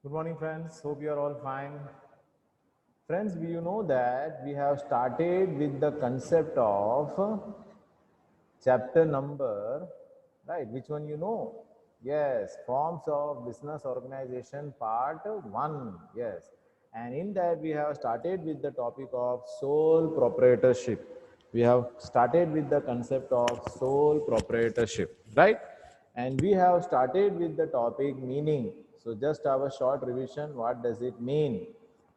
Good morning, friends. Hope you are all fine. Friends, you know that we have started with the concept of chapter number, right? Which one you know? Yes, forms of business organization part 1. Yes. And in that we have started with the topic of sole proprietorship. We have started with the concept of sole proprietorship, right? And we have started with the topic meaning. So just have a short revision. What does it mean?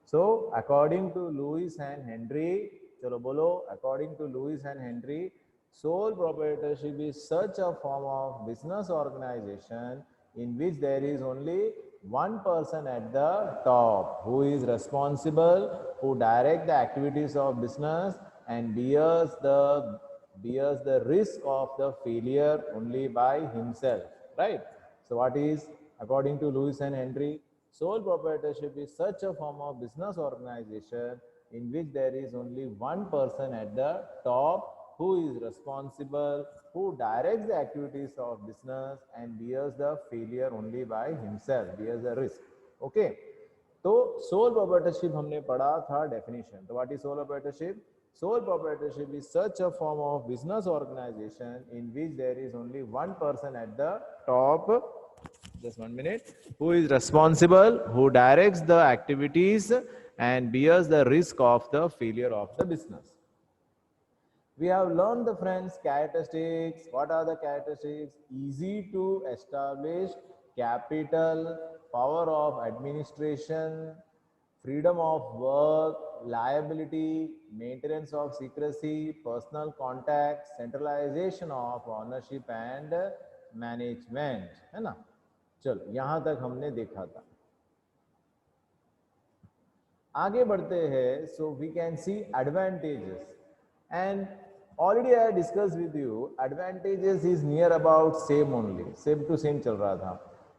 So according to Lewis and Henry, chalo bolo, according to Lewis and Henry, sole proprietorship is such a form of business organization in which there is only one person at the top who is responsible, who direct the activities of business and bears the risk of the failure only by himself, right? So what is, according to Lewis and Henry, sole proprietorship is such a form of business organization in which there is only one person at the top who is responsible, who directs the activities of business and bears the failure only by himself, bears the risk. Okay. तो sole proprietorship हमने पढ़ा था definition. तो what is sole proprietorship? Sole proprietorship is such a form of business organization in which there is only one person at the top, just 1 minute, who is responsible, who directs the activities and bears the risk of the failure of the business. We have learned the friends characteristics. What are the characteristics? Easy to establish, capital, power of administration, freedom of work, liability, maintenance of secrecy, personal contact, centralization of ownership and management, है ना. चलो यहां तक हमने देखा था. आगे बढ़ते हैं. So we can see advantages and already I discuss with you. Advantages is near about same only, same to same चल रहा था.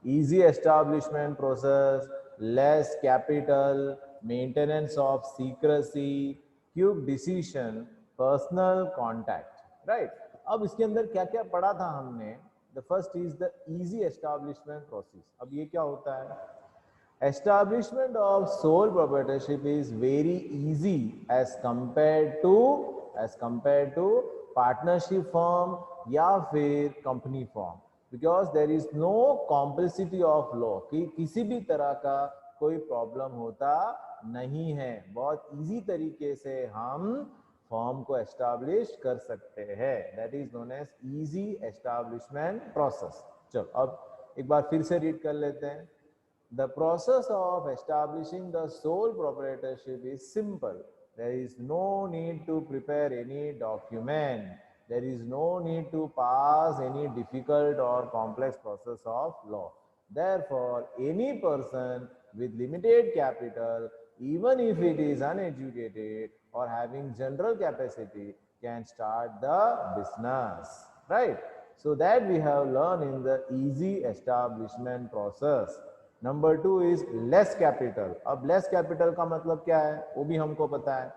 Easy establishment process, less capital, maintenance of secrecy, quick decision, personal contact, right. अब इसके अंदर क्या क्या पढ़ा था हमने? The first is the easy establishment process. अब ये क्या होता है? Establishment of sole proprietorship is very easy as compared to partnership firm या फिर company firm, because there is no complexity of law कि किसी भी तरह का कोई प्रॉब्लम होता नहीं है. बहुत इजी तरीके से हम फॉर्म को एस्टैब्लिश कर सकते हैं. That is known as easy establishment process. चलो अब एक बार फिर से रीड कर लेते हैं. The process of establishing the sole proprietorship is simple. There is no need to prepare any document. There is no need to pass any difficult or complex process of law. Therefore, any person with limited capital, even if it is uneducated or having general capacity, can start the business. Right? So that we have learned in the easy establishment process. Number 2 is less capital. अब less capital का मतलब क्या है वो भी हमको पता है.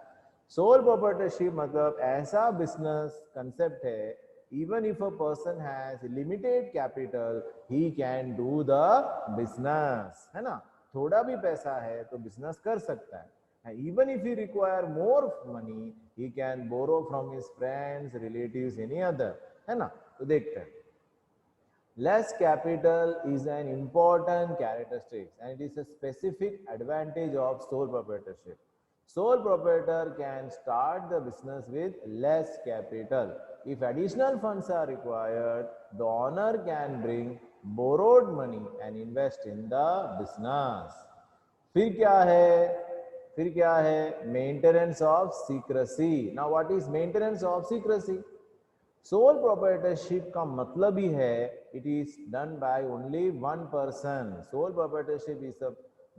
सोल प्रोप्राइटरशिप मतलब ऐसा बिजनेस कंसेप्ट है, even if a person has limited capital he can do the business, है ना. थोड़ा भी पैसा है तो बिजनेस कर सकता है. Even if he require more money he can borrow from his friends, relatives, any other, है ना. तो देखते हैं. Less capital is an important characteristic and it is a specific advantage of sole proprietorship. Sole proprietor can start the business with less capital. If additional funds are required, the owner can bring borrowed money and invest in the business. फिर क्या है? फिर क्या है? Maintenance of secrecy. Now what is maintenance of secrecy? Sole proprietorship का मतलब ही है it is done by only one person. Soul proprietorship is a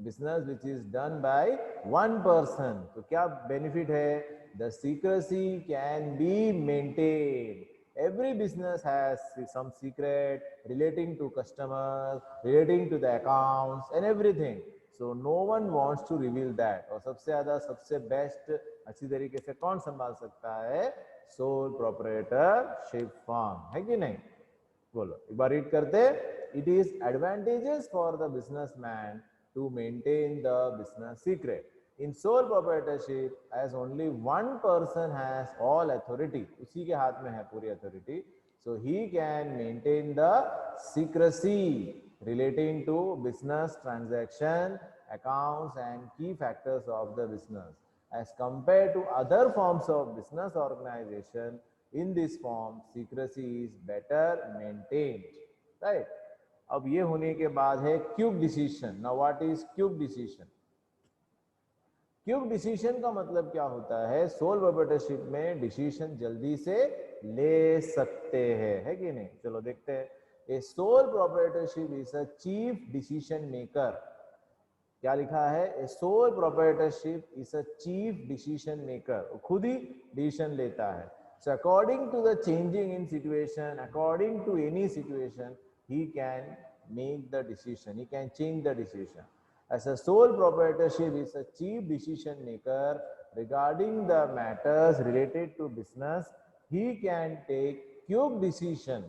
business which is done by one person. तो क्या बेनिफिट है? The secrecy can be maintain. Every business has some secret relating to customers, relating to the accounts and everything. So no one wants to reveal that. और सबसे ज्यादा सबसे best अच्छी तरीके से कौन संभाल सकता है? सोल प्रोप्राइटरशिप फॉर्म, है कि नहीं? बोलो एक बार रीड करते. It is advantages for the businessman to maintain the business secret. In sole proprietorship, as only one person has all authority, उसी के हाथ में है पूरी authority, so he can maintain the secrecy relating to business transaction, accounts and key factors of the business. As compared to other forms of business organization, in this form secrecy is better maintained, right? अब ये होने के बाद है cube decision. Now what is cube decision? Cube decision का मतलब क्या होता है? सोल प्रोप्राइटरशिप में डिसीजन जल्दी से ले सकते हैं, है कि नहीं? चलो देखते हैं. ए soul proprietorship is a chief decision maker. क्या लिखा है? ए soul proprietorship is a chief decision maker. खुद ही डिसीजन लेता है. So according to the changing in situation, according to any situation, he can make the decision, he can change the decision. As a sole proprietorship is a chief decision maker regarding the matters related to business, he can take cube decision.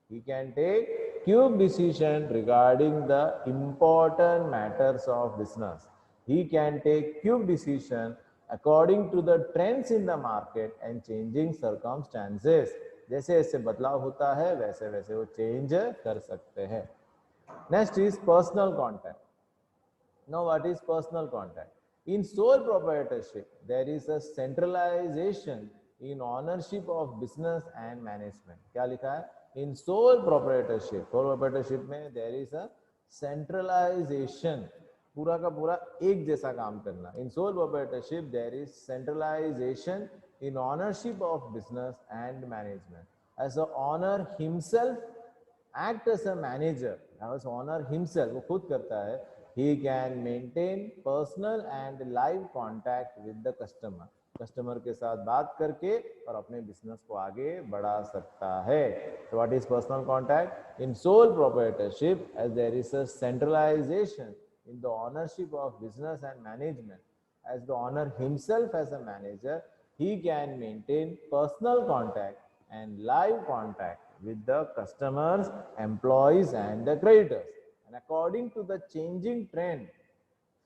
He can take cube decision regarding the important matters of business. He can take cube decision according to the trends in the market and changing circumstances. जैसे जैसे बदलाव होता है वैसे वैसे वो change कर सकते हैं. Next is personal contact. Now what is personal contact? In sole proprietorship, there is a centralization in ownership of business and management. क्या लिखा है? In sole proprietorship में there is a centralization. पूरा का पूरा एक जैसा काम करना. In sole proprietorship there is centralization in ownership of business and management. As a owner himself act as a manager. As owner himself वो खुद करता है. He can maintain personal and live contact with the customer. Customer के साथ बात करके और अपने बिजनेस को आगे बढ़ा सकता है. So what is personal contact? In sole proprietorship, as there is a centralization in the ownership of business and management, as the owner himself as a manager, he can maintain personal contact and live contact with the customers, employees and the creditors. And according to the changing trend,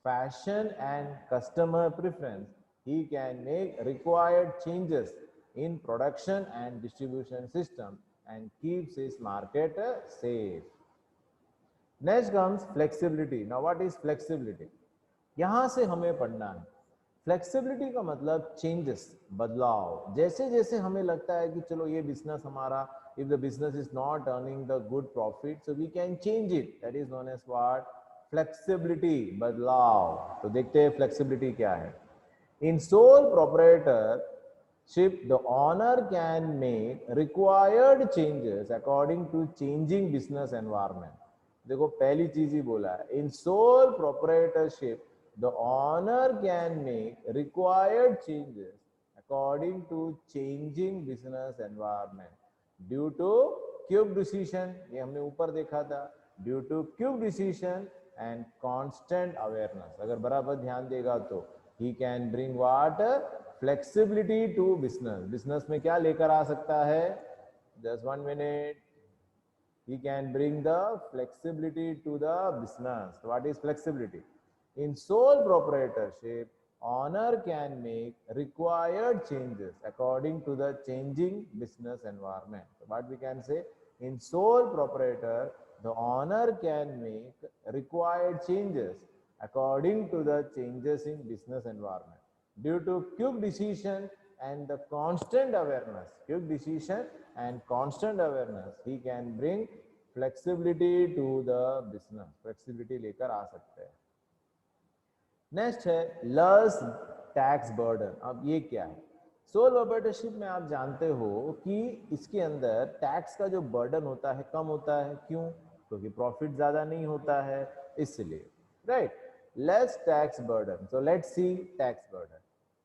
fashion and customer preference, he can make required changes in production and distribution system and keeps his market safe. Next comes flexibility. Now what is flexibility? यहाँ से हमें पढ़ना है. Flexibility का मतलब changes, बदलाव. जैसे जैसे हमें लगता है कि चलो ये बिजनेस हमारा, if the business is not earning the good profit, so we can change it. That is known as what? Flexibility, बदलाव. तो देखते हैं फ्लेक्सिबिलिटी क्या है. In sole proprietorship, the owner can make required changes according to changing business environment. देखो पहली चीज ही बोला है. In sole proprietorship, the owner can make required changes according to changing business environment due to cube decision. ये हमने ऊपर देखा था. Due to cube decision and constant awareness. अगर बराबर ध्यान देगा तो he can bring what? Flexibility to business. Business में क्या लेकर आ सकता है? Just 1 minute. He can bring the flexibility to the business. What is flexibility? In sole proprietorship, owner can make required changes according to the changing business environment. So what we can say? In sole proprietor, the owner can make required changes according to the changes in business environment. Due to quick decision and the constant awareness, he can bring flexibility to the business. Flexibility लेकर आ सकते हैं. Next है लर्स tax burden. अब ये क्या है? Sole proprietorship में आप जानते हो कि इसके अंदर टैक्स का जो बर्डन होता है कम होता है. क्यों? क्योंकि प्रॉफिट ज्यादा नहीं होता है, इसलिए. Right. Less tax burden. So let's C tax burden.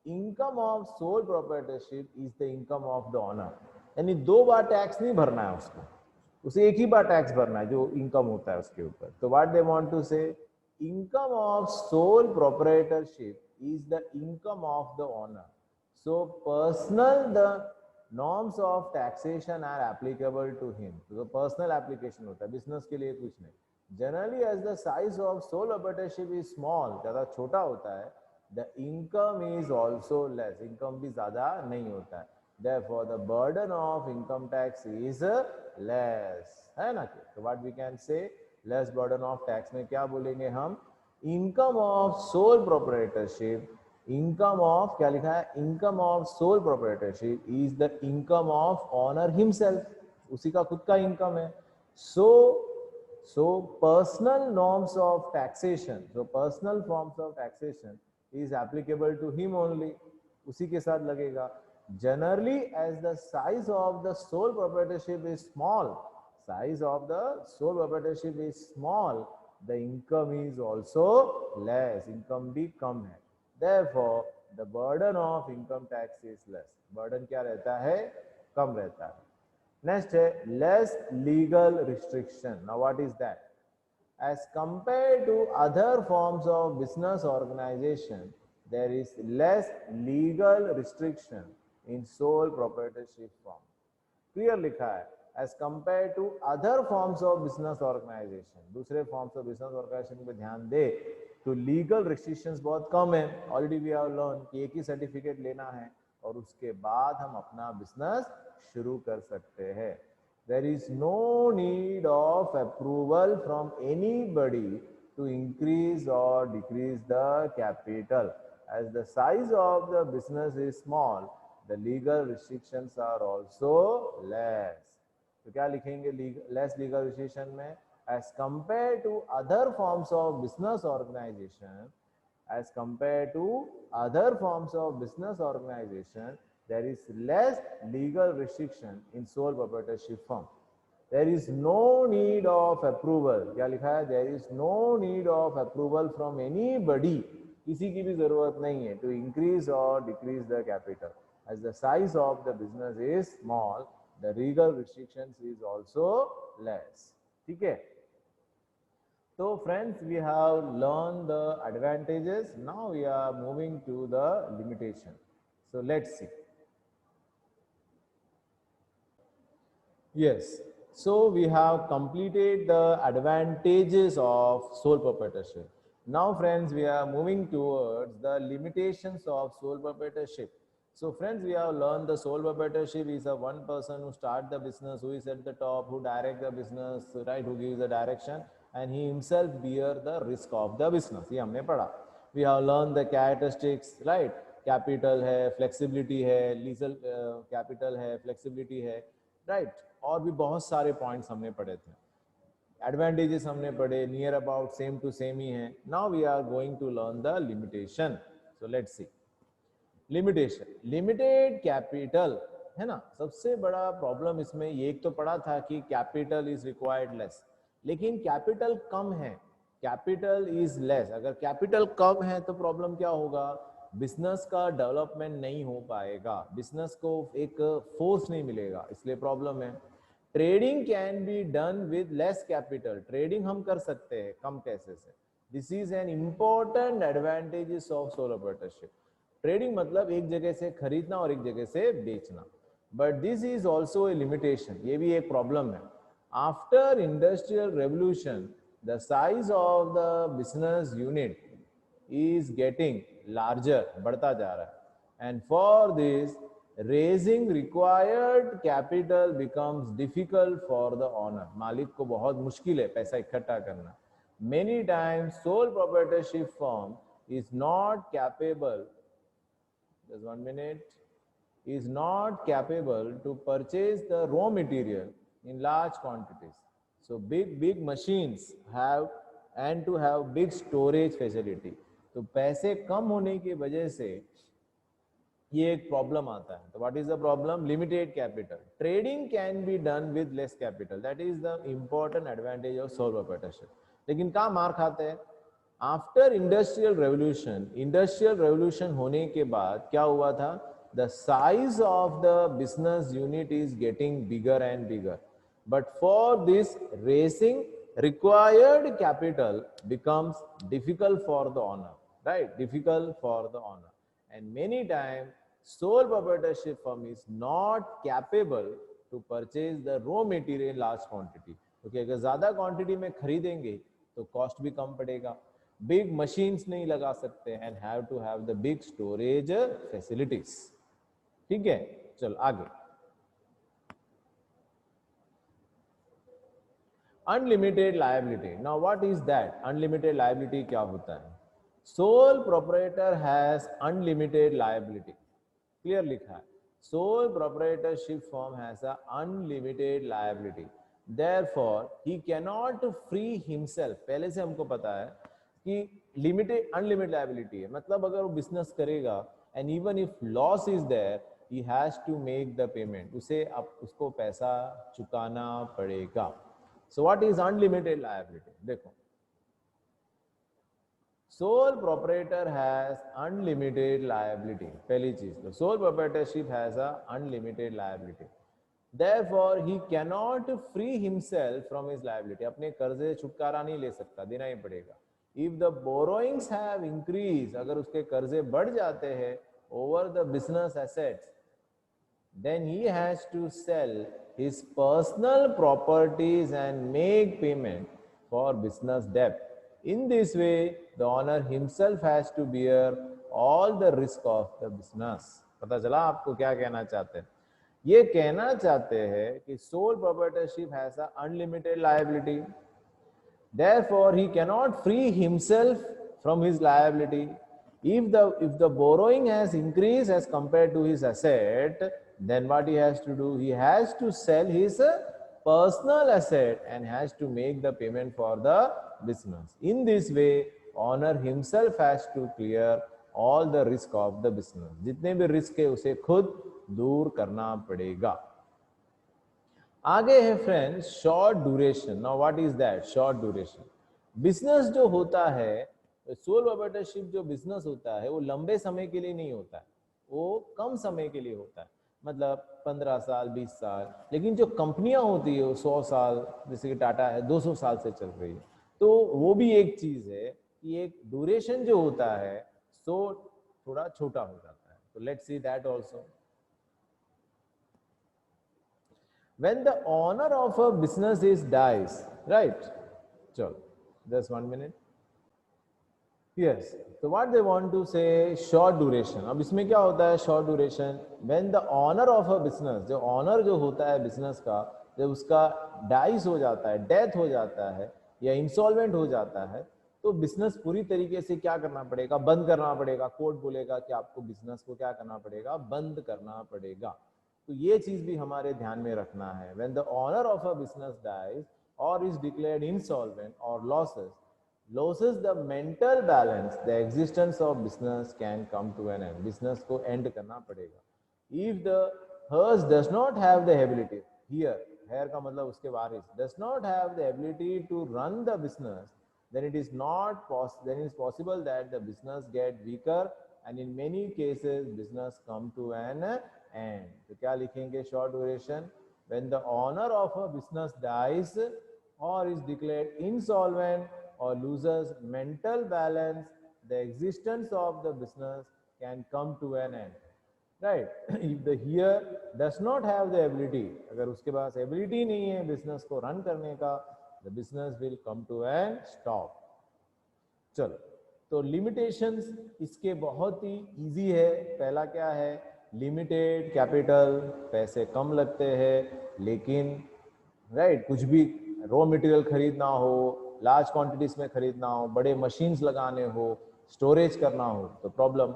Income of soul proprietorship is the income of the owner. यानी 2 बार टैक्स नहीं भरना है उसको, उसे एक ही बार टैक्स भरना है जो इनकम होता है उसके ऊपर. तो व्हाट दे वांट टू से, income of sole proprietorship is the income of the owner. So the norms of taxation are applicable to him. तो personal application होता है, business के लिए कुछ नहीं. Generally, as the size of sole proprietorship is small, ज़्यादा छोटा होता है, the income is also less. Income भी ज़्यादा नहीं होता है. Therefore, the burden of income tax is less. है ना? So what we can say? Less burden of tax में क्या बोलेंगे हम? Income of sole proprietorship. Income of क्या लिखा है? Income of sole proprietorship is the income of owner himself. उसी का खुद का income है. So personal norms of taxation, so personal forms of taxation is applicable to him only. उसी के साथ लगेगा. Generally, as the size of the sole proprietorship is small, size of the sole proprietorship is small, the income is also less. Income भी कम है. Therefore, the burden of income tax is less. Burden क्या रहता है? कम रहता है. Next है less legal restriction. Now what is that? As compared to other forms of business organization, there is less legal restriction in sole proprietorship form. Clear लिखा है. As compared to other forms of business organization, दूसरे forms of business organization पे ध्यान दे तो legal restrictions बहुत कम है. Already we have learned कि एक ही certificate लेना है और उसके बाद हम अपना business शुरू कर सकते हैं. There is no need of approval from anybody to increase or decrease the capital. As the size of the business is small, the legal restrictions are also less. तो क्या लिखेंगे less legal restriction में? As compared to other forms of business organization, as compared to other forms of business organization, there is less legal restriction in sole proprietorship firm. There is no need of approval. क्या लिखा है? There is no need of approval from anybody. किसी की भी जरूरत नहीं है to increase or decrease the capital. As the size of the business is small, the legal restrictions is also less. ठीक है? So friends, we have learned the advantages. Now we are moving to the limitation. So let's see. Yes. So we have completed the advantages of sole proprietorship. Now friends, we are moving towards the limitations of sole proprietorship. So friends, we have learned the sole proprietorship is a one person who start the business, who is at the top, who direct the business, right, who gives the direction, and he himself bear the risk of the business. ये हमने पढ़ा. We have learned the characteristics, right? Capital है, flexibility है, legal capital है, flexibility है, right? और भी बहुत सारे पॉइंट्स हमने पढ़े थे. एडवांटेजेस हमने पढ़े, near about same to same ही है. Now we are going to learn the limitation. So let's see. Limitation, limited capital है ना. सबसे बड़ा प्रॉब्लम इसमें ये एक तो पढ़ा था कि कैपिटल इज रिक्वायर्ड लेस, लेकिन कैपिटल कम है. Capital is less. अगर कैपिटल कम है तो प्रॉब्लम क्या होगा? बिजनेस का डेवलपमेंट नहीं हो पाएगा, बिजनेस को एक फोर्स नहीं मिलेगा, इसलिए प्रॉब्लम है. Trading can be done with less capital. Trading हम कर सकते हैं कम पैसे से. This is an important advantages of solo proprietorship. Trading मतलब एक जगह से खरीदना और एक जगह से बेचना. But this is also a limitation. ये भी एक प्रॉब्लम है. After industrial revolution the size of the business unit is getting larger, बढ़ता जा रहा है. And for this raising required capital becomes difficult for the owner. मालिक को बहुत मुश्किल है पैसा इकट्ठा करना. Many times sole proprietorship firm is not capable, just 1 minute, is not capable to purchase the raw material in large quantities. So big machines have and to have big storage facility. तो पैसे कम होने की वजह से ये एक problem आता है. तो what is the problem? Limited capital. Trading can be done with less capital. That is the important advantage of sole proprietorship. लेकिन कहाँ मार खाते हैं? आफ्टर इंडस्ट्रियल रेवोल्यूशन होने के बाद क्या हुआ था? The size of the business unit is getting bigger and bigger. But for this racing required capital becomes difficult for the owner, right? Difficult for the owner. And many times sole proprietorship firm is not capable to purchase the raw material in large quantity. क्योंकि अगर ज्यादा quantity में खरीदेंगे तो cost भी कम पड़ेगा। Big machines नहीं लगा सकते and have to have the big storage facilities. ठीक है, चल आगे। Unlimited liability, now what is that? Unlimited liability क्या होता है? Sole proprietor has unlimited liability, clear लिखा है, sole proprietorship firm has a unlimited liability, therefore he can not free himself. पहले से हमको पता है कि लिमिटेड अनलिमिटेड लायबिलिटी है, मतलब अगर वो बिजनेस करेगा and even if loss is there he has to make the payment, उसे अब उसको पैसा चुकाना पड़ेगा। So what is unlimited liability? देखो, sole proprietor has unlimited liability, पहली चीज तो sole proprietorship has a unlimited liability, therefore he cannot free himself from his liability, अपने कर्जे छुटकारा नहीं ले सकता, देना ही पड़ेगा। if the borrowings have increased, अगर उसके कर्जे बढ़ जाते हैं over the business assets, then he has to sell his personal properties and make payment for business debt. In this way, the owner himself has to bear all the risk of the business. पता चला आपको क्या कहना चाहते हैं? ये कहना चाहते हैं कि sole proprietorship has a unlimited liability. Therefore, he cannot free himself from his liability. If the borrowing has increased as compared to his asset, then what he has to do? He has to sell his personal asset and has to make the payment for the business. In this way, owner himself has to clear all the risk of the business. जितने भी risk है उसे खुद दूर करना पड़ेगा। आगे है friends short duration. Now what is that? Short duration, business जो होता है, सोल प्रोप्राइटरशिप जो बिजनेस होता है वो लंबे समय के लिए नहीं होता है, वो कम समय के लिए होता है, मतलब 15 साल 20 साल। लेकिन जो कंपनियां होती है वो 100 साल, जैसे कि टाटा है 200 साल से चल रही है। तो वो भी एक चीज है कि एक ड्यूरेशन जो होता है सो थोड़ा छोटा हो जाता है। तो let's see that also. When the owner of a business is dies, right? So, just 1 minute. Yes. So what they want to say, short duration. अब इसमें क्या होता है short duration? When the owner of a business, जो owner जो होता है business का, जब उसका dies हो जाता है, death हो जाता है या insolvent हो जाता है, तो बिजनेस पूरी तरीके से क्या करना पड़ेगा? बंद करना पड़ेगा। कोर्ट बोलेगा कि आपको बिजनेस को क्या करना पड़ेगा? बंद करना पड़ेगा। तो ये चीज भी हमारे ध्यान में रखना है। When the owner of a business dies or is declared insolvent or loses the mental balance, the existence of business can come to an end. business को end करना पड़ेगा। If the hers does not have the ability, here का मतलब उसके वारिस, does not have the ability to run the business, then it is possible that the business get weaker and in many cases business come to an end. तो क्या लिखेंगे short duration? When the owner of a business dies or is declared insolvent or loses mental balance, the existence of the business can come to an end. Right? If the here does not have the ability, अगर उसके पास ability नहीं है business को run करने का, the business will come to an stop. चलो, तो limitations इसके बहुत ही easy है। पहला क्या है? लिमिटेड कैपिटल, पैसे कम लगते हैं, लेकिन राइट कुछ भी रॉ मटेरियल खरीदना हो, लार्ज क्वांटिटीज में खरीदना हो, बड़े मशीन्स लगाने हो, स्टोरेज करना हो तो प्रॉब्लम।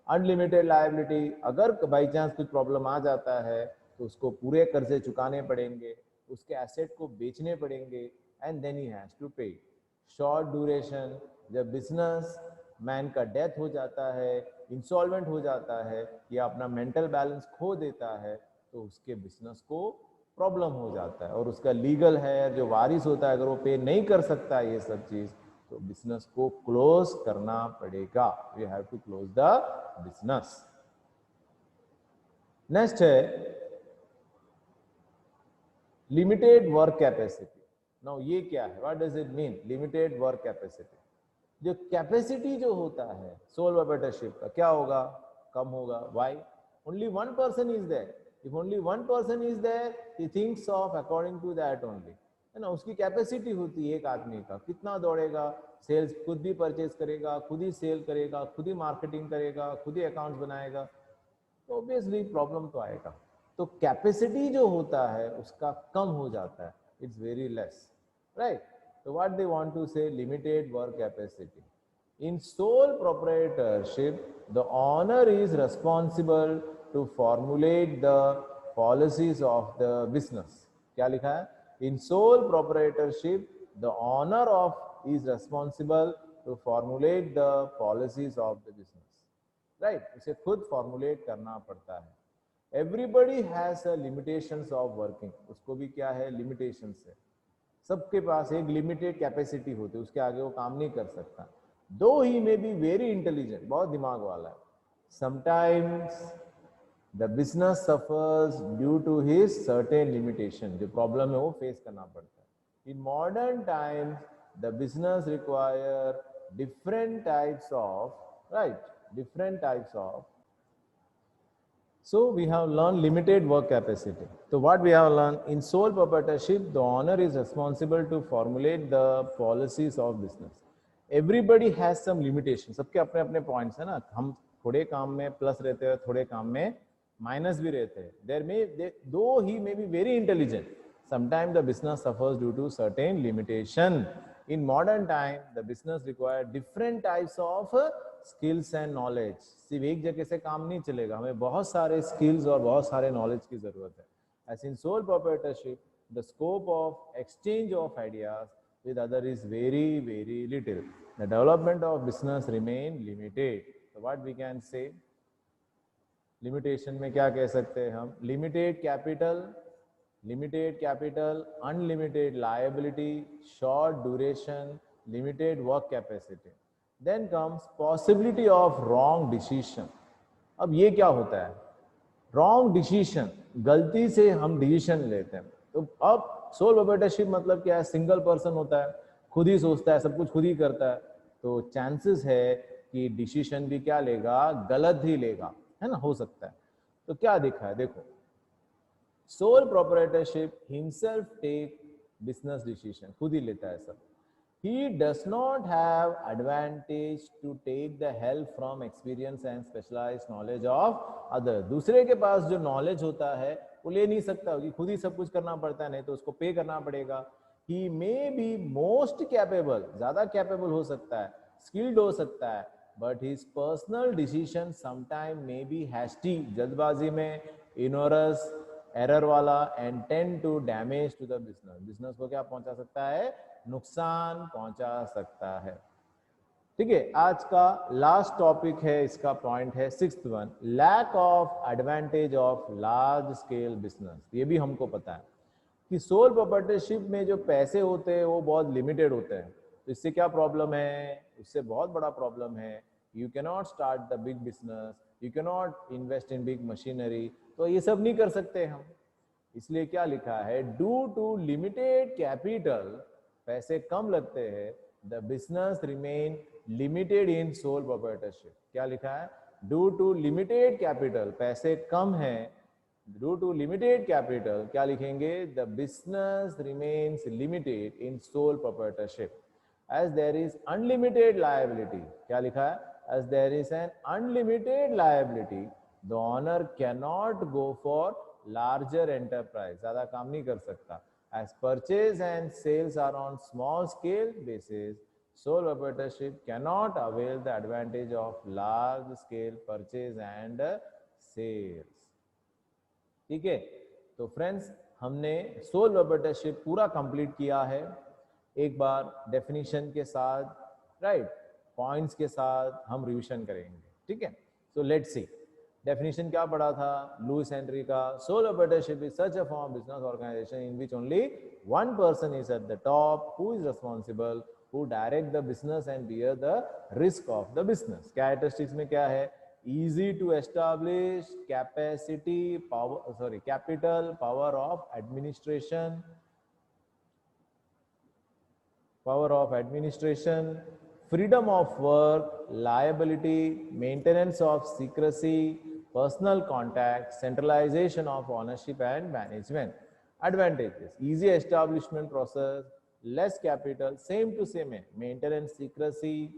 अनलिमिटेड लायबिलिटी, अगर बाई चांस कुछ प्रॉब्लम आ जाता है तो उसको पूरे कर्जे चुकाने पड़ेंगे, उसके एसेट को बेचने पड़ेंगे and then he has to pay. Short duration, जब बिजनेस मैन का डेथ हो जाता है, इंसॉल्वेंट हो जाता है या अपना मेंटल बैलेंस खो देता है तो उसके बिजनेस को प्रॉब्लम हो जाता है और उसका लीगल है जो वारिस होता है, अगर वो पे नहीं कर सकता ये सब चीज तो बिजनेस को क्लोज करना पड़ेगा। You have to close the business. Next है लिमिटेड वर्क कैपेसिटी। नाउ ये क्या है? What does it mean limited work capacity? जो कैपेसिटी जो होता है सोल प्रोप्राइटरशिप का क्या होगा? कम होगा। Why? Only one person is there. If only one person is there, he thinks of according to that only. है ना, उसकी कैपेसिटी होती है एक आदमी का, कितना दौड़ेगा, सेल्स खुद भी परचेज करेगा, खुद ही सेल करेगा, खुद ही मार्केटिंग करेगा, खुद ही अकाउंट्स बनाएगा, तो ऑब्वियसली प्रॉब्लम तो आएगा। तो कैपेसिटी जो होता है उसका कम हो जाता है, इट्स वेरी लेस, राइट। तो व्हाट दे वांट टू से, limited work capacity. In sole proprietorship, the owner is responsible to formulate the policies of the business. क्या लिखा है? In sole proprietorship, the owner of is responsible to formulate the policies of the business. Right? इसे खुद formulate करना पड़ता है। Everybody has a limitations of working. उसको भी क्या है? Limitations है। सबके पास एक लिमिटेड कैपेसिटी होती है, उसके आगे वो काम नहीं कर सकता। Though he may be very intelligent, बहुत दिमाग वाला है, sometimes the business suffers due to his certain limitation, जो प्रॉब्लम है वो फेस करना पड़ता है। In modern times the business require different types of, right, different types of. So we have learned limited work capacity. So what we have learned, in sole proprietorship, the owner is responsible to formulate the policies of business. Everybody has some limitations. सबके अपने अपने points है ना, हम थोड़े काम में plus रहते हैं, थोड़े काम में माइनस भी रहते हैं. Though he may be very intelligent, sometimes the business suffers due to certain limitation. In modern time, the business require different types of skills and knowledge. सिर्फ एक जगह से काम नहीं चलेगा, हमें बहुत सारे स्किल्स और बहुत सारे नॉलेज की जरूरत है. As in sole proprietorship, the scope of exchange of ideas with other is very, very little. The development of business remain limited. So what we can say? Limitation में क्या कह सकते हैं हम? Limited capital, unlimited liability, short duration, limited work capacity. Then comes possibility of wrong decision. अब ये क्या होता है? Wrong decision, गलती से हम डिसीजन लेते हैं. तो अब सोल प्रोप्राइटरशिप मतलब क्या है? सिंगल पर्सन होता है, खुद ही सोचता है, सब कुछ खुद ही करता है, तो चांसेस है कि डिसीजन भी क्या लेगा? गलत ही लेगा, है ना, हो सकता है. तो क्या दिखा है? देखो, sole proprietorship himself take business decision, खुद ही लेता है सब. He does not have advantage to take the help from experience and specialized knowledge of other. दूसरे के पास जो नॉलेज होता है वो ले नहीं सकता, कि खुद ही सब कुछ करना पड़ता है, नहीं तो उसको पे करना पड़ेगा. He may be most capable, ज्यादा कैपेबल हो सकता है, स्किल्ड हो सकता है, but his personal decision sometime may be hasty, जल्दबाजी में, ignorance, एरर वाला, and tend to damage to the business. Business को क्या पहुंचा सकता है? नुकसान पहुंचा सकता है. ठीक है, आज का लास्ट टॉपिक है, इसका पॉइंट है 6th one, lack of advantage of large scale business. ये भी हमको पता है कि सोल प्रोप्राइटरशिप में जो पैसे होते हैं वो बहुत लिमिटेड होते हैं. तो इससे क्या प्रॉब्लम है? इससे बहुत बड़ा प्रॉब्लम है. You can not start the big business, you can not invest in big machinery, तो ये सब नहीं कर सकते हम. इसलिए क्या लिखा है? ड्यू टू लिमिटेड कैपिटल, पैसे कम लगते हैं, the business remain limited in sole proprietorship. क्या लिखा है? ड्यू टू लिमिटेड कैपिटल, पैसे कम है, ड्यू टू लिमिटेड कैपिटल, क्या लिखेंगे? The business remains limited in sole proprietorship. As there is unlimited liability, क्या लिखा है? As there is an unlimited liability, the owner can not go for larger enterprise, ज्यादा काम नहीं कर सकता. As purchase and sales are on small scale basis, sole proprietorship cannot avail the advantage of large scale purchase and sales. ठीक है, तो friends हमने sole proprietorship पूरा कंप्लीट किया है. एक बार डेफिनेशन के साथ, राइट, पॉइंट्स के साथ हम रिविजन करेंगे. ठीक है, सो लेट्स सी. डेफिनेशन क्या पढ़ा था लुइस हेनरी का? Sole proprietorship is such a form business organisation in which only one person is at the top, who is responsible, who direct the business and bear the risk of the business. Characteristics में क्या है? easy to establish, capacity, power, capital, power of administration, freedom of work, liability, maintenance of secrecy, personal contact, centralization of ownership and management. Advantages: easy establishment process, less capital, same to same है, maintenance secrecy,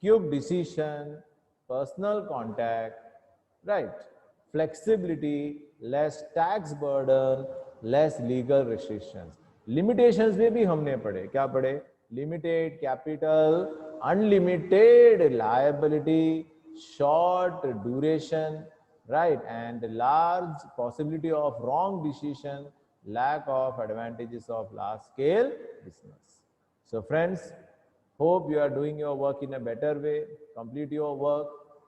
quick decision, personal contact, right? Flexibility, less tax burden, less legal restrictions. Limitations में भी हमने पढ़े, क्या पढ़े? Limited capital, unlimited liability, short duration, right? And large possibility of wrong decision, lack of advantages of large scale business. So friends, hope you are doing your work in a better way. Complete your work.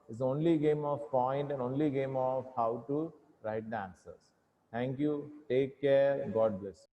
It's only game of point and only game of how to write the answers. Thank you. Take care. God bless you.